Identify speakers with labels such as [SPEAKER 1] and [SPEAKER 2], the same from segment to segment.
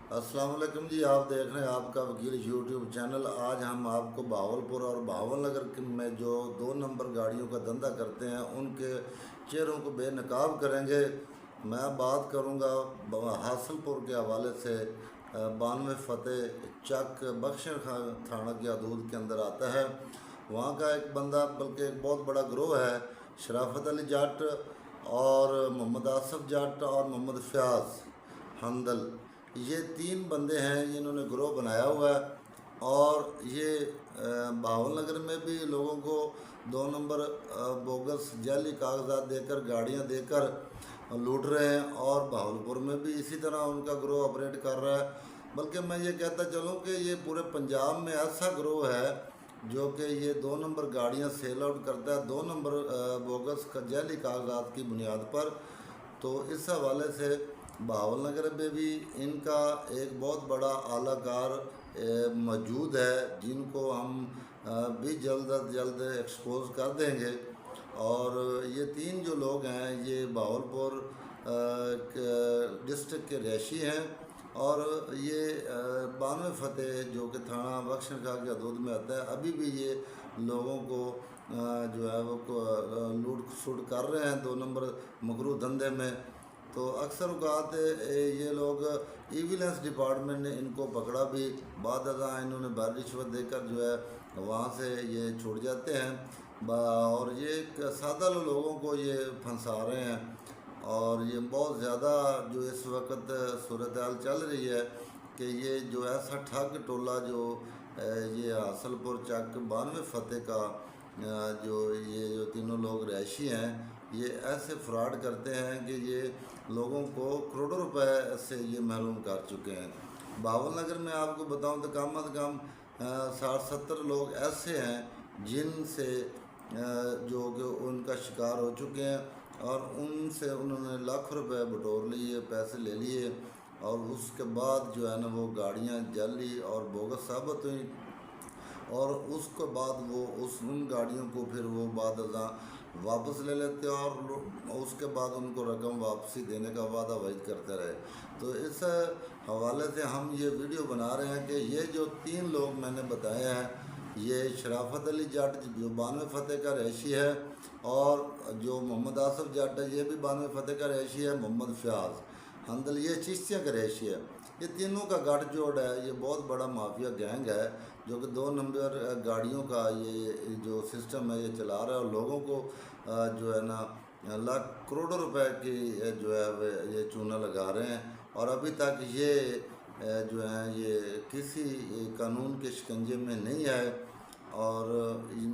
[SPEAKER 1] السلام علیکم جی، آپ دیکھ رہے ہیں آپ کا وکیل یوٹیوب چینل۔ آج ہم آپ کو بہاولپور اور بہاول نگر میں جو 2 نمبر گاڑیوں کا دھندا کرتے ہیں ان کے چہروں کو بے نقاب کریں گے۔ میں بات کروں گا حاصل پور کے حوالے سے۔ 92 فتح چک بخشن تھانہ کی حدود کے اندر آتا ہے۔ وہاں کا ایک بندہ بلکہ ایک بہت بڑا گروہ ہے، شرافت علی جٹ اور محمد آصف جٹ اور محمد فیاض حندل، یہ 3 بندے ہیں جنہوں نے گروہ بنایا ہوا ہے، اور یہ بہاول نگر میں بھی لوگوں کو 2 نمبر بوگس جعلی کاغذات دے کر، گاڑیاں دے کر لوٹ رہے ہیں، اور بہاولپور میں بھی اسی طرح ان کا گروہ آپریٹ کر رہا ہے۔ بلکہ میں یہ کہتا چلوں کہ یہ پورے پنجاب میں ایسا گروہ ہے جو کہ یہ 2 نمبر گاڑیاں سیل آؤٹ کرتا ہے، 2 نمبر بوگس جعلی کاغذات کی بنیاد پر۔ تو اس حوالے سے بہاول نگر میں بھی ان کا ایک بہت بڑا اعلیٰ کار موجود ہے، جن کو ہم بھی جلد از جلد ایکسپوز کر دیں گے۔ اور یہ 3 جو لوگ ہیں یہ بہاولپور ڈسٹرکٹ کے رہائشی ہیں، اور یہ 92 فتح جو کہ تھانہ بخشن خاں کی حدود میں آتا ہے، ابھی بھی یہ لوگوں کو جو ہے وہ لوٹ سوٹ کر رہے ہیں 2 نمبر مکروہ دھندے میں۔ تو اکثر اوقات یہ لوگ ایویلنس ڈپارٹمنٹ نے ان کو پکڑا بھی، بعد ازاں انہوں نے بھاری رشوت دے کر جو ہے وہاں سے یہ چھوٹ جاتے ہیں، اور یہ سادہ لوگوں کو یہ پھنسا رہے ہیں۔ اور یہ بہت زیادہ جو اس وقت صورتحال چل رہی ہے کہ یہ جو ایسا ٹھگ ٹولہ جو یہ حاصل پور چک 92 فتح کا جو تینوں لوگ رہائشی ہیں، یہ ایسے فراڈ کرتے ہیں کہ یہ لوگوں کو کروڑوں روپے سے یہ محروم کر چکے ہیں۔ بہاول نگر میں آپ کو بتاؤں تو کم از کم 60-70 لوگ ایسے ہیں جن سے جو کہ ان کا شکار ہو چکے ہیں، اور ان سے انہوں نے لاکھ روپے بٹور لیے، پیسے لے لیے، اور اس کے بعد جو ہے نا وہ گاڑیاں جعلی اور بوگس ثابت ہوئیں، اور اس کے بعد وہ ان گاڑیوں کو پھر وہ بعد ازاں واپس لے لیتے، اور اس کے بعد ان کو رقم واپسی دینے کا وعدہ وعید کرتے رہے۔ تو اس حوالے سے ہم یہ ویڈیو بنا رہے ہیں کہ یہ جو 3 لوگ میں نے بتائے ہیں، یہ شرافت علی جٹ جو 92 فتح کا رہائشی ہے، اور جو محمد آصف جٹ ہے یہ بھی 92 فتح کا رہائشی ہے، محمد فیاض حندل یہ چشتیہ کا رہائشی ہے۔ یہ تینوں کا گٹھ جوڑ ہے، یہ بہت بڑا مافیا گینگ ہے جو کہ 2 نمبر گاڑیوں کا یہ جو سسٹم ہے یہ چلا رہا ہے، اور لوگوں کو جو ہے نا لاکھ کروڑوں روپے کی جو ہے یہ چونا لگا رہے ہیں، اور ابھی تک یہ جو ہیں یہ کسی قانون کے شکنجے میں نہیں آئے۔ اور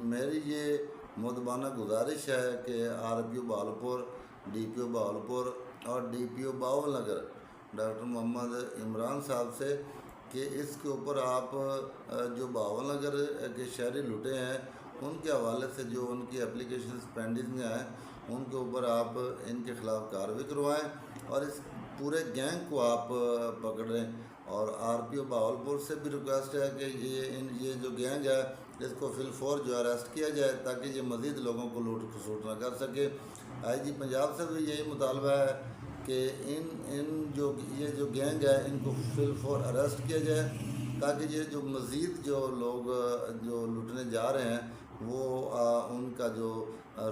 [SPEAKER 1] میری یہ مؤدبانہ گزارش ہے کہ RPO بہاولپور، DPO بہاولپور اور DPO بہاول نگر ڈاکٹر محمد عمران صاحب سے کہ اس کے اوپر آپ جو بہاول نگر کے شہری لٹے ہیں ان کے حوالے سے جو ان کی اپلیکیشنز پینڈنگ ہیں ان کے اوپر آپ ان کے خلاف کارروائی کروائیں، اور اس پورے گینگ کو آپ پکڑیں۔ اور RPO بہاولپور سے بھی ریکویسٹ ہے کہ یہ جو گینگ ہے اس کو فی الفور جو اریسٹ کیا جائے، تاکہ یہ مزید لوگوں کو لوٹ کھسوٹ نہ کر سکے۔ IG پنجاب سے بھی یہی مطالبہ ہے کہ یہ جو گینگ ہے ان کو فی الفور اریسٹ کیا جائے، تاکہ یہ جو مزید جو لوگ جو لوٹنے جا رہے ہیں وہ ان کا جو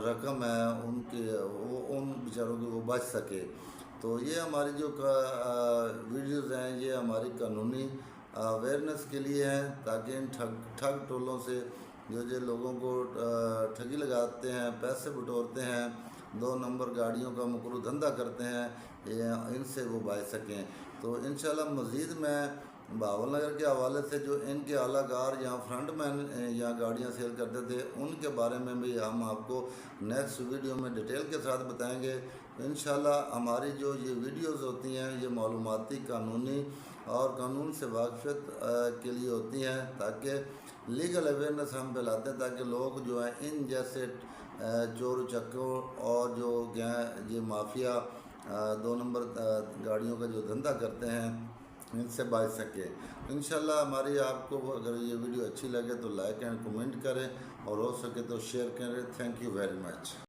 [SPEAKER 1] رقم ہے ان بیچاروں کی وہ بچ سکے۔ تو یہ ہماری جو ویڈیوز ہیں یہ ہماری قانونی اویئرنیس کے لیے ہیں، تاکہ ان ٹھگ ٹولوں سے جو لوگوں کو ٹھگی لگاتے ہیں، پیسے بٹورتے ہیں، 2 نمبر گاڑیوں کا مکروہ دھندا کرتے ہیں، ان سے وہ بچ سکیں۔ تو انشاءاللہ مزید میں بہاول نگر کے حوالے سے جو ان کے اعلیٰ کار یا فرنٹ مین یا گاڑیاں سیل کرتے تھے ان کے بارے میں بھی ہم آپ کو نیکسٹ ویڈیو میں ڈیٹیل کے ساتھ بتائیں گے۔ انشاءاللہ ہماری جو یہ ویڈیوز ہوتی ہیں یہ معلوماتی، قانونی اور قانون سے واقفیت کے لیے ہوتی ہیں، تاکہ لیگل اویئرنیس ہم پھیلاتے ہیں، تاکہ لوگ جو ہیں ان جیسے چور چکوں اور جو یہ مافیا 2 نمبر گاڑیوں کا جو دھندا کرتے ہیں ان سے بچ سکے۔ انشاءاللہ ہماری آپ کو اگر یہ ویڈیو اچھی لگے تو لائک اینڈ کمنٹ کریں، اور ہو سکے تو شیئر کریں۔ Thank you very much.